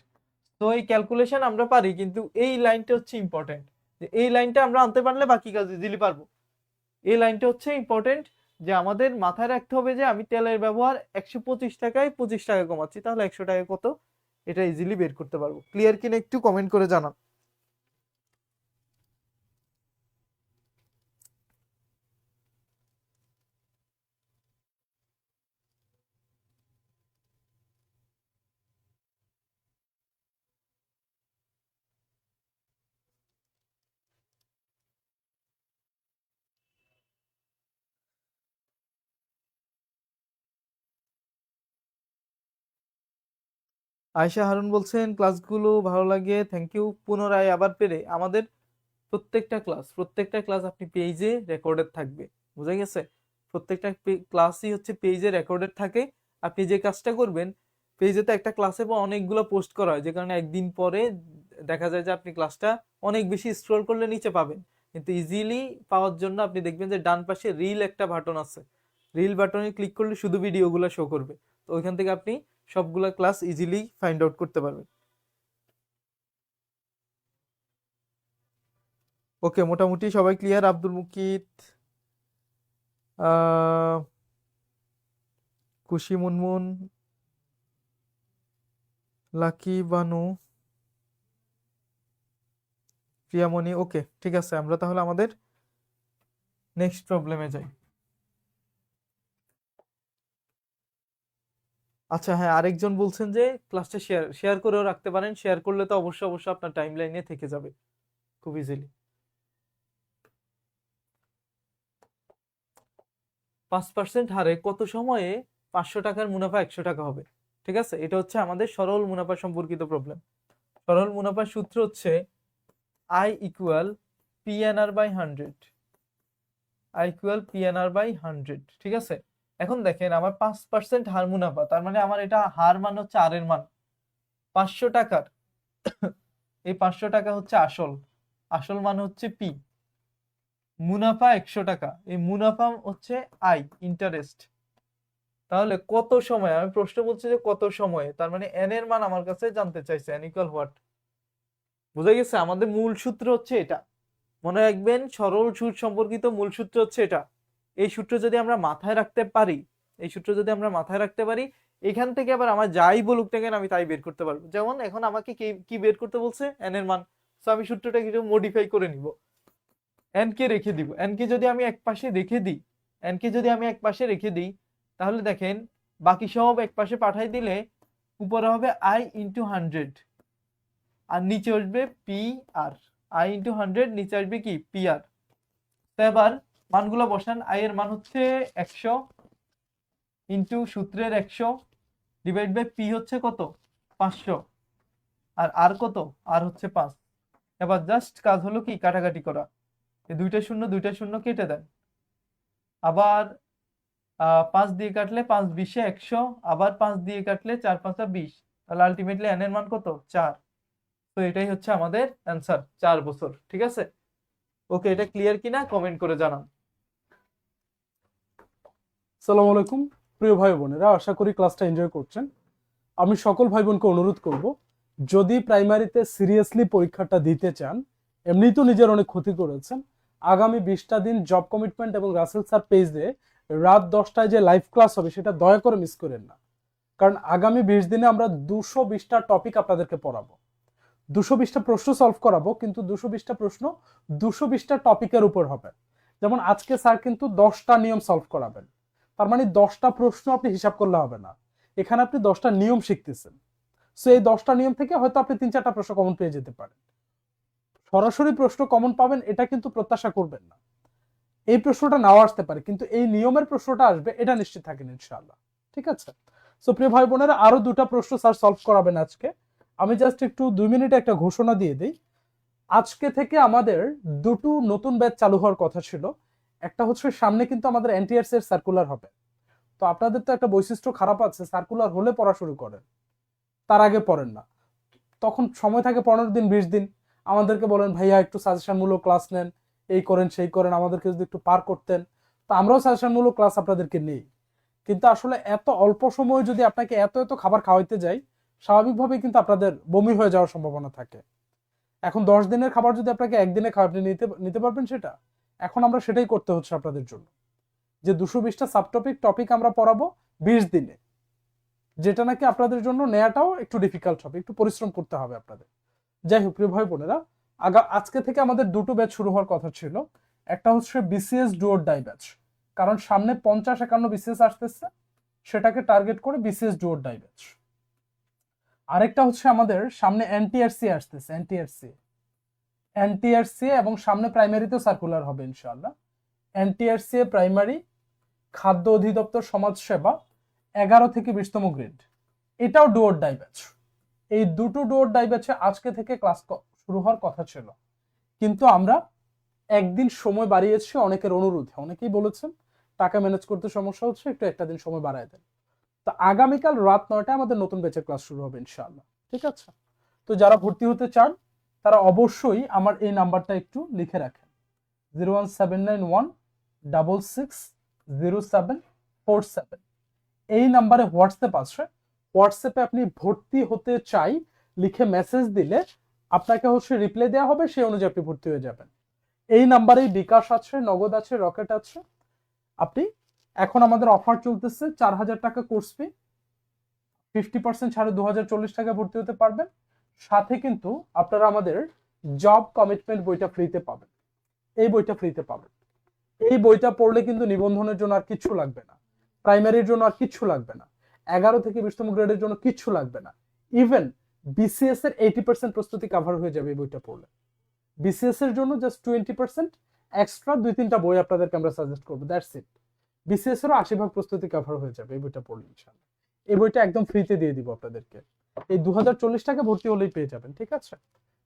তো এই ক্যালকুলেশন আমরা পারি, কিন্তু এই লাইনটা হচ্ছে ইম্পর্টেন্ট, যে এই লাইনটা আমরা আনতে পারলে বাকি কাজ ইজিলি পারবো। এই লাইনটা হচ্ছে ইম্পর্টেন্ট, যে আমাদের মাথায় রাখতে হবে যে আমি তেলের ব্যবহার 125 টাকায় 25 টাকা কমাচ্ছি, তাহলে 100 টাকা কত, এটা ইজিলি বের করতে পারবো। ক্লিয়ার কিনা একটু কমেন্ট করে জানান। আয়শা হারুন বলছেন ক্লাসগুলো ভালো লাগে, থ্যাংক ইউ। পুনরায় আবার পেরে আমাদের প্রত্যেকটা ক্লাস আপনি পেজে রেকর্ডেড থাকবে, বুঝা গেছে? প্রত্যেকটা ক্লাসই হচ্ছে পেজে রেকর্ডেড থাকে। আপনি যে কাজটা করবেন, পেজে তো একটা ক্লাসে বা অনেকগুলো পোস্ট করা হয়, যে কারণে একদিন পরে দেখা যায় যে আপনি ক্লাসটা অনেক বেশি স্ক্রল করলে নিচে পাবেন, কিন্তু ইজিলি পাওয়ার জন্য আপনি দেখবেন যে ডান পাশে রিল একটা বাটন আছে, রিল বাটনে ক্লিক করলে শুধু ভিডিওগুলো শো করবে। তো ওইখান থেকে আপনি সবগুলা ক্লাস ইজিলি ফাইন্ড আউট করতে পারবেন। ওকে, মোটামুটি সবাই ক্লিয়ার। আব্দুল মুকিত, আহ খুশি মুনমুন, লাকি বানু, প্রিয়ামণি, ওকে ঠিক আছে, আমরা তাহলে আমাদের নেক্সট প্রবলেমে যাই। আচ্ছা হ্যাঁ, আরেকজন বলছেন যে ক্লাসটা শেয়ার করেও রাখতে পারেন। শেয়ার করলে তো অবশ্যই আপনার টাইম লাইনে থেকে যাবে খুব ইজিলি। 5% হারে কত সময়ে 500 টাকার মুনাফা 100 টাকা হবে? ঠিক আছে, এটা হচ্ছে আমাদের সরল মুনাফা সম্পর্কিত প্রবলেম। সরল মুনাফার সূত্র হচ্ছে I equal PNR by 100। I equal PNR by 100, ঠিক আছে? এখন দেখেন আমার 5% হার মুনাফা, তার মানে আমার এটা হার মান হচ্ছে আর এর মান 500 টাকার। এই 500 টাকা হচ্ছে আসল, আসল মান হচ্ছে পি। মুনাফা 100 টাকা, এই মুনাফা হচ্ছে আই, ইন্টারেস্ট। তাহলে কত সময়, আমি প্রশ্ন বলছি যে কত সময়ে, তার মানে এন এর মান আমার কাছে জানতে চাইছে, এন ইকুয়াল হোয়াট। বুঝা গেছে? আমাদের মূল সূত্র হচ্ছে এটা, মনে রাখবেন সরল সুদ সম্পর্কিত মূল সূত্র হচ্ছে এটা। এই সূত্র যদি আমরা মাথায় রাখতে পারি, এখান থেকে আবার আমার যাই বলুক না কেন আমি তাই বের করতে পারবো। যেমন এখন আমাকে কি বের করতে বলছে? এন এর মান। তো আমি সূত্রটা কিছু মডিফাই করে নিব, এন কে রেখে দিব। এন কে যদি আমি এক পাশে রেখে দিই, তাহলে দেখেন বাকি সব এক পাশে পাঠাই দিলে উপরে হবে আই ইন্টু 100 আর নিচে আসবে পি আর। আই ইন্টু 100, নিচে আসবে কি পি আর। তো এবার মানগুলো বসান। আই এর মান হচ্ছে 100 ইন্টু সূত্রের 100 ডিভাইড বাই পি হচ্ছে কত 500, আর কত, আর হচ্ছে 5। এবার জাস্ট কাজ হলো কি কাটাকাটি করা, এই দুইটা শূন্য কেটে দেন। আবার 5 দিয়ে কাটলে 5 20 100, আবার 5 দিয়ে কাটলে 4 5 20, তাহলে আলটিমেটলি এন এর মান কত 4। তো এটাই হচ্ছে আমাদের অ্যান্সার, 4 বছর। ঠিক আছে, ওকে, এটা ক্লিয়ার কিনা কমেন্ট করে জানান। আসসালামু আলাইকুম প্রিয় ভাই বোনেরা, আশা করি ক্লাসটা এনজয় করছেন। আমি সকল ভাই বোনকে অনুরোধ করব, যদি প্রাইমারিতে সিরিয়াসলি পরীক্ষাটা দিতে চান, এমনিই তো নিজের অনেক ক্ষতি করেছেন, আগামী 20টা দিন জব কমিটমেন্ট এবং রাসেল স্যার পেজে রাত 10টায় যে লাইভ ক্লাস হবে সেটা দয়া করে মিস করেন না। কারণ আগামী 20 দিনে আমরা 220টা টপিক আপনাদেরকে পড়াবো, 220টা প্রশ্ন সলভ করাবো, কিন্তু 220টা প্রশ্ন 220টা টপিকের উপর হবে। যেমন আজকে স্যার কিন্তু 10টা নিয়ম সলভ করাবেন, তার মানে 10টা প্রশ্ন আপনি হিসাব করলে হবে না, এখানে আপনি 10টা নিয়ম শিখতেছেন। সো এই 10টা নিয়ম থেকে হয়তো আপনি 3-4টা প্রশ্ন কমন পেয়ে যেতে পারেন। সরাসরি প্রশ্ন কমন পাবেন এটা কিন্তু প্রত্যাশা করবেন না। এই প্রশ্নটা নাও আসতে পারে, কিন্তু এই নিয়মের প্রশ্নটা আসবে এটা নিশ্চিত থাকেন ইনশাআল্লাহ। ঠিক আছে? সো প্রিয় ভাই বোনেরা, আরো 2টা প্রশ্ন স্যার সলভ করাবেন আজকে। আমি জাস্ট একটু 2 মিনিটে একটা ঘোষণা দিয়ে দিই। আজকে থেকে আমাদের দুটো নতুন ব্যাচ চালু হওয়ার কথা ছিল। একটা হচ্ছে সামনে কিন্তু আমাদের এনটিআরসি এর সার্কুলার হবে। তো আপনাদের তো একটা বৈশিষ্ট্য খারাপ আছে, সার্কুলার হলে পড়া শুরু করেন, তার আগে পড়েন না। তখন সময় থাকে 15 দিন 20 দিন, আমাদেরকে বলেন ভাইয়া একটু সাজেশনমূলক ক্লাস নেন, এই করেন সেই করেন, আমাদেরকে যদি একটু পার করতেন। তো আমরাও সাজেশনমূলক ক্লাস আপনাদেরকে নেই, কিন্তু আসলে এত অল্প সময় যদি আপনাকে এত এত খাবার খাওয়াইতে যাই, স্বাভাবিকভাবেই কিন্তু আপনাদের বমি হয়ে যাওয়ার সম্ভাবনা থাকে। এখন 10 দিনের খাবার যদি আপনাকে একদিনে খাওয়া, আপনি নিতে নিতে পারবেন সেটা? এখন আমরা সেটাই করতে হচ্ছে আপনাদের জন্য, যে 220টা টপিক আমরা পড়াবো 20 দিনে, যেটা নাকি আপনাদের জন্য নেওয়াটাও একটু ডিফিকাল্ট হবে, একটু পরিশ্রম করতে হবে আপনাদের। যাই হোক প্রিয় ভাই বোনেরা, আজকে থেকে আমাদের দুটো ব্যাচ শুরু হওয়ার কথা ছিল। একটা হচ্ছে BCS do or die batch, কারণ সামনে 50-51 বিসিএস আসতেছে, সেটাকে টার্গেট করে BCS do or die batch. আরেকটা হচ্ছে আমাদের সামনে এনটিআরসি আসতেছে, এনটিআরসি এবং সামনে প্রাইমারিতেও সার্কুলার হবে ইনশাআল্লাহ। এনটিআরসি প্রাইমারি, খাদ্য অধিদপ্তর সমাজ সেবা, 11 থেকে 20তম গ্রেড, এটাও ডু অর ডাই ব্যাচ। এই দুটো ডু অর ডাই ব্যাচে আজকে থেকে ক্লাস শুরু হওয়ার কথা ছিল, কিন্তু আমরা একদিন সময় বাড়িয়েছি অনেকের অনুরোধে। অনেকেই বলেছেন টাকা ম্যানেজ করতে সমস্যা হচ্ছে, একটু একটা দিন সময় বাড়ায় দেন। তো আগামীকাল রাত 9টায় আমাদের নতুন ব্যাচের ক্লাস শুরু হবে ইনশাআল্লাহ। ঠিক আছে? তো যারা ভর্তি হতে চান তারা অবশ্যই আমার এই নাম্বারটা একটু লিখে রাখেন, 01791660747। এই নাম্বারে হোয়াটসঅ্যাপ আছে, হোয়াটসঅ্যাপে আপনি ভর্তি হতে চাই লিখে মেসেজ দিলে আপনাকে হচ্ছে রিপ্লাই দেওয়া হবে, সেই অনুযায়ী আপনি ভর্তি হয়ে যাবেন। এই নাম্বারেই বিকাশ আছে, নগদ আছে, রকেট আছে। আপনি এখন আমাদের অফার চলতেছে, 4000 টাকা কোর্স ফি, 50% ছাড়ে 2040 টাকা ভর্তি হতে পারবেন। সাথে কিন্তু আপনারা আমাদের জব কমিটমেন্ট বইটা ফ্রিতে পাবেন। এই বইটা ফ্রিতে পাবেন। এই বইটা পড়লে কিন্তু নিবন্ধনের জন্য আর কিচ্ছু লাগবে না, প্রাইমারির জন্য আর কিচ্ছু লাগবে না, 11 থেকে 20তম গ্রেডের জন্য কিচ্ছু লাগবে না। ইভেন বিসিএস এর 80% প্রস্তুতি কভার হয়ে যাবে এই বইটা পড়লে। বিসিএস এর জন্য জাস্ট 20% এক্সট্রা 2-3টা বই আপনাদেরকে আমরা সাজেস্ট করবো, দ্যাটস ইট। বিসিএস এরও 80% প্রস্তুতি কভার হয়ে যাবে এই বইটা পড়লে ইনশাআল্লাহ। এই বইটা একদম ফ্রিতে দিয়ে দিব আপনাদেরকে, এই 2040 টাকা ভর্তি হলেই পেয়ে যাবেন। ঠিক আছে?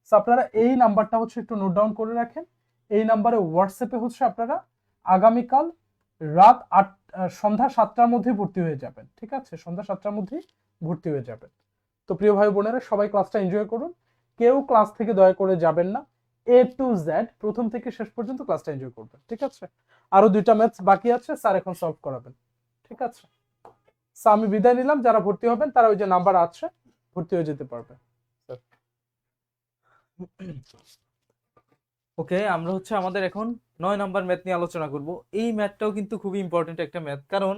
সো আপনারা এই নাম্বারটা হচ্ছে একটু নোট ডাউন করে রাখেন। এই নাম্বারে হোয়াটসঅ্যাপে হচ্ছে আপনারা আগামীকাল রাত সন্ধ্যা 7টার মধ্যে ভর্তি হয়ে যাবেন। ঠিক আছে? সন্ধ্যা 7টার মধ্যেই ভর্তি হয়ে যাবেন। তো প্রিয় ভাই বোনেরা, সবাই ক্লাসটা এনজয় করুন, কেউ ক্লাস থেকে দয়া করে যাবেন না। এ টু জেড প্রথম থেকে শেষ পর্যন্ত ক্লাসটা এনজয় করবেন। ঠিক আছে? আরো 2টা ম্যাথস বাকি আছে, স্যার এখন সলভ করাবেন। ঠিক আছে? সো আমি বিদায় নিলাম, যারা ভর্তি হবেন তারা ওই যে নাম্বার আছে, ভর্তি হয়ে যেতে পারবে। ওকে, আমরা হচ্ছে আমাদের এখন 9 নাম্বার ম্যাথ নিয়ে আলোচনা করব। এই ম্যাথটাও কিন্তু খুবই ইম্পর্টেন্ট একটা ম্যাথ, কারণ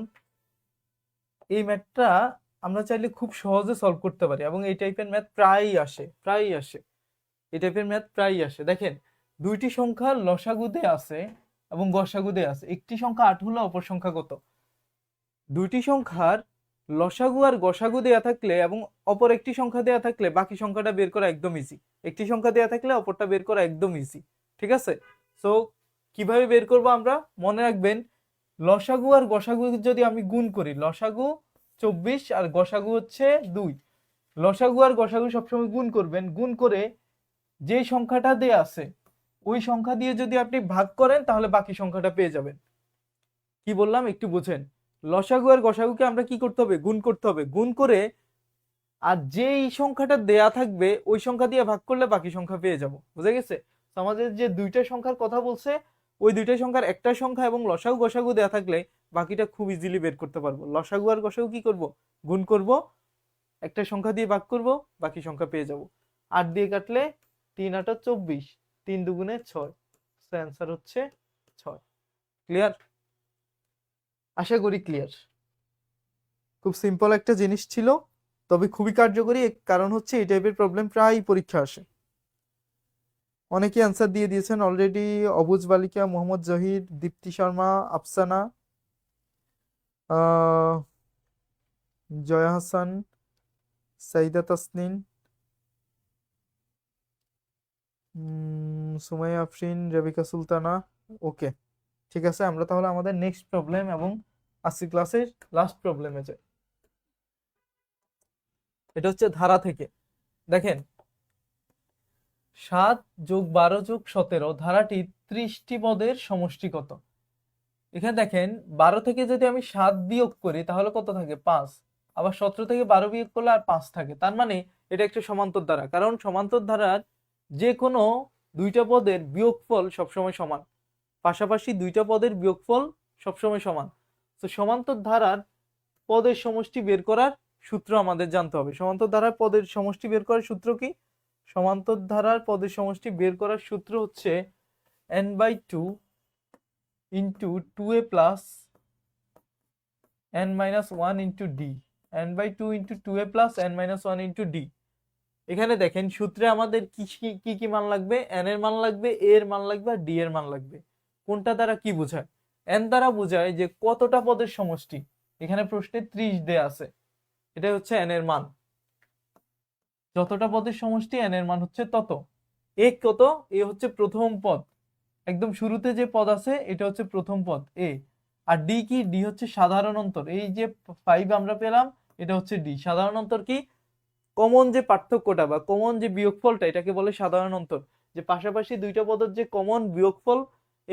এই ম্যাথটা আমরা চাইলে খুব সহজে সলভ করতে পারি, এবং এই টাইপের ম্যাথ প্রায়ই আসে, এই টাইপের ম্যাথ প্রায়ই আসে। দেখেন, দুইটি সংখ্যা লসাগুতে আছে এবং গসাগুতে আছে। একটি সংখ্যা 8 হলে অপর সংখ্যা কত? দুইটি সংখ্যার লসাগু আর গসাগু দেয়া থাকলে এবং অপর একটি সংখ্যা দেয়া থাকলে বাকি সংখ্যাটা বের করা একদম ইজি। একটি সংখ্যা দেয়া থাকলে অপরটা বের করা একদম ইজি। ঠিক আছে? সো কিভাবে বের করব আমরা? মনে রাখবেন, লসাগু আর গসাগু যদি আমি গুণ করি, লসাগু 24 আর গসাগু হচ্ছে 2। লসাগু আর গসাগু সবসময় গুণ করবেন, গুণ করে যে সংখ্যাটা দেয়া আছে ওই সংখ্যা দিয়ে যদি আপনি ভাগ করেন তাহলে বাকি সংখ্যাটা পেয়ে যাবেন। কি বললাম একটু বুঝেন? লসাগু আর গসাগুকে আমরা কি করতে হবে? গুণ করতে হবে। গুণ করে আর যেই সংখ্যাটা দেয়া থাকবে ওই সংখ্যা দিয়ে ভাগ করলে বাকি সংখ্যা পেয়ে যাব। বুঝে গেছে? তো আমাদের যে দুইটা সংখ্যার কথা বলছে, ওই দুইটা সংখ্যার একটা সংখ্যা এবং লসাগু গসাগু দেয়া থাকলে বাকিটা খুব ইজিলি বের করতে পারবো। লসাগু আর গসাগু কি করব? গুণ করব, একটা সংখ্যা দিয়ে ভাগ করব, বাকি সংখ্যা পেয়ে যাব। 8 দিয়ে কাটলে 3 8 24, 3 দুগুণে 6। সো অ্যান্সার হচ্ছে 6। ক্লিয়ার? আশা করি ক্লিয়ার। খুব সিম্পল একটা জিনিস ছিল, তবে খুবই কার্যকরী। কারণ হচ্ছে এই টাইপের প্রবলেম প্রায় পরীক্ষা আসে। অনেকে অ্যান্সার দিয়ে দিয়েছেন অলরেডি। অবুজ বালিকা, মোহাম্মদ জহির, দীপ্তি শর্মা, আফসানা, জয়া হাসান, সাইদা তাসনিন, সুমাইয়া আফরিন, রেবিকা সুলতানা। ওকে, ঠিক আছে, আমরা তাহলে আমাদের নেক্সট প্রবলেম এবং আজকের ক্লাসের লাস্ট প্রবলেমে যাই। এটা হচ্ছে ধারা থেকে। দেখেন, 7+12+17 ধারাটি 30টি পদের সমষ্টি কত? এখানে দেখেন, 12 থেকে যদি আমি 7 বিয়োগ করি তাহলে কত থাকে? 5। আবার 17 থেকে 12 বিয়োগ করলে আর 5 থাকে। তার মানে এটা একটা সমান্তর ধারা, কারণ সমান্তর ধারার যে কোনো দুইটা পদের বিয়োগফল সবসময় সমান, পাশাপাশি দুইটা পদের বিয়োগফল সবসময় সমান। তো সমান্তর ধারার পদের সমষ্টি বের করার সূত্র আমাদের জানতে হবে। সমান্তর ধারার পদের সমষ্টি বের করার সূত্র কি? সমান্তর ধারার পদের সমষ্টি বের করার সূত্র হচ্ছে n/2 into 2a plus n-1 into d, n/2 into 2a plus n-1 into d। এখানে দেখেন, সূত্রে আমাদের কি কি কি মান লাগবে? n এর মান লাগবে, a এর মান লাগবে, আর d এর মান লাগবে। কোনটা দ্বারা কি বোঝায়? n দ্বারা বোঝায় যে কতটা পদের সমষ্টি। এখানে প্রশ্নে 30 দেয়া আছে, এটা হচ্ছে n এর মান। যতটা পদের সমষ্টি n এর মান হচ্ছে তত। a কত? a হচ্ছে প্রথম পদ, একদম শুরুতে যে পদ আছে এটা হচ্ছে প্রথম পদ a। আর d কি? d হচ্ছে সাধারণ অন্তর। এই যে 5 আমরা পেলাম, এটা হচ্ছে d। সাধারণ অন্তর কি? কমন যে পার্থক্যটা বা কমন যে বিয়োগফলটা, এটাকে বলে সাধারণ অন্তর। যে পাশাপাশি দুইটা পদের যে কমন বিয়োগফল,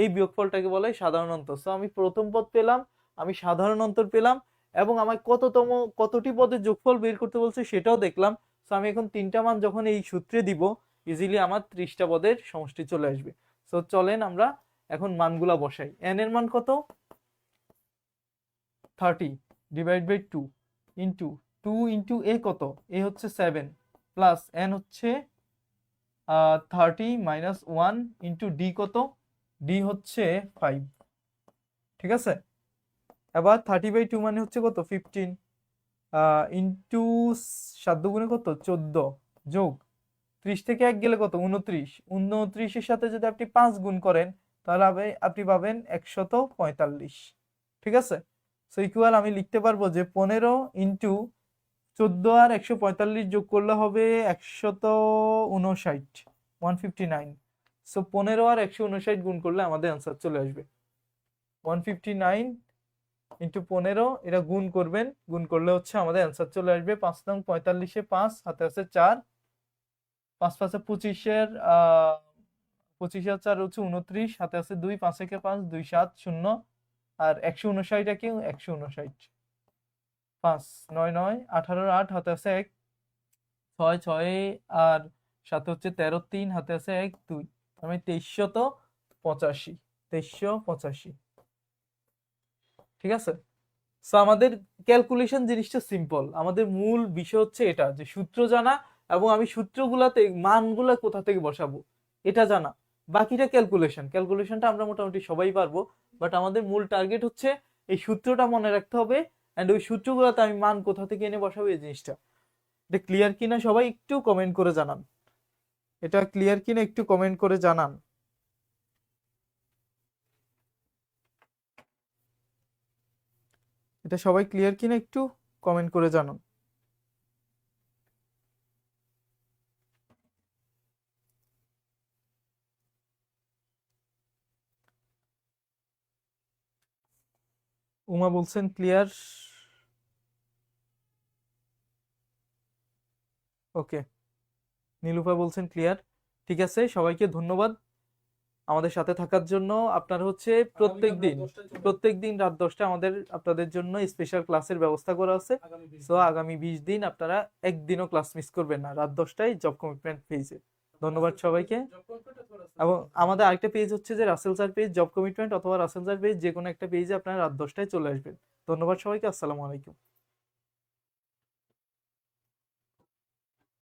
এই বিয়োগফলটাকে বলে সাধারণ অন্তর। সো আমি প্রথম পদ পেলাম, আমি সাধারণ অন্তর পেলাম, এবং আমার কতটি পদের যোগফল বের করতে বলছে সেটাও দেখলাম। সো আমি এখন 3টা মান যখন এই সূত্রে দিব, ইজিলি আমার 30টা পদের সমষ্টি চলে আসবে। সো চলেন আমরা এখন মানগুলা বসাই। n এর মান কত? 30 divide by 2 into 2 into a কত? a হচ্ছে 7 প্লাস n হচ্ছে 30 মাইনাস 1 ইন্টু d কত? d হচ্ছে 5। ঠিক আছে, এবার 30/2 মানে হচ্ছে কত? 15 ইন্টু 7 দুগুণে কত? 14 যোগ 30 থেকে 1 গেলে কত? 29। 29 এর সাথে যদি আপনি 5 গুণ করেন তাহলে আপনি পাবেন 145। ঠিক আছে, সো ইকুয়াল আমি লিখতে পারবো যে 15 ইন্টু 14 আর 145 যোগ করলে হবে 159, 159। সো 15 আর 159 গুণ করলে আমাদের অ্যান্সার চলে আসবে 159 ইন্টু 15। এটা গুণ করবেন, গুণ করলে হচ্ছে আমাদের অ্যান্সার চলে আসবে 5 নং 45-এ 5 হাতে আছে 4, 5 5 25-এর 25 আর 4 হচ্ছে 29, হাতে আছে 2, 5 একে 5, 2 7 0, আর 159 কি? 159। 5 9 9 18 8 হাতে আছে 1, 6 6 আর 7 হচ্ছে 13, 3 হাতে আছে 1 2, আমি 2385, 2385। ঠিক আছে, সো আমাদের ক্যালকুলেশন জিনিসটা সিম্পল। আমাদের মূল বিষয় হচ্ছে এটা, যে সূত্র জানা এবং আমি সূত্রগুলাতে মানগুলা কোথা থেকে বসাবো এটা জানা। বাকিটা ক্যালকুলেশনটা আমরা মোটামুটি সবাই পারবো, বাট আমাদের মূল টার্গেট হচ্ছে এই সূত্রটা মনে রাখতে হবে, এন্ড ওই সূত্রগুলাতে আমি মান কোথা থেকে এনে বসাবো এই জিনিসটা। এটা ক্লিয়ার কিনা সবাই একটু কমেন্ট করে জানান। এটা ক্লিয়ার কিনা একটু কমেন্ট করে জানান। এটা সবাই ক্লিয়ার কিনা একটু কমেন্ট করে জানান। উমা বলছেন ক্লিয়ার। ওকে, নীলুফা বলছেন ক্লিয়ার। ঠিক আছে, সবাইকে ধন্যবাদ আমাদের সাথে থাকার জন্য। আপনারা হচ্ছে প্রত্যেক দিন রাত 10টায় আমাদের আপনাদের জন্য স্পেশাল ক্লাসের ব্যবস্থা করা আছে। সো আগামী 20 দিন আপনারা একদিনও ক্লাস মিস করবেন না, রাত 10টায় জব কমিটমেন্ট পেজে। ধন্যবাদ সবাইকে। এবং আমাদের আরেকটা পেজ হচ্ছে যে Russell sir page job commitment, অথবা রাসেল স্যার পেজ, যে কোনো একটা পেজে আপনারা রাত 10টায় চলে আসবেন। ধন্যবাদ সবাইকে, আসসালামু আলাইকুম।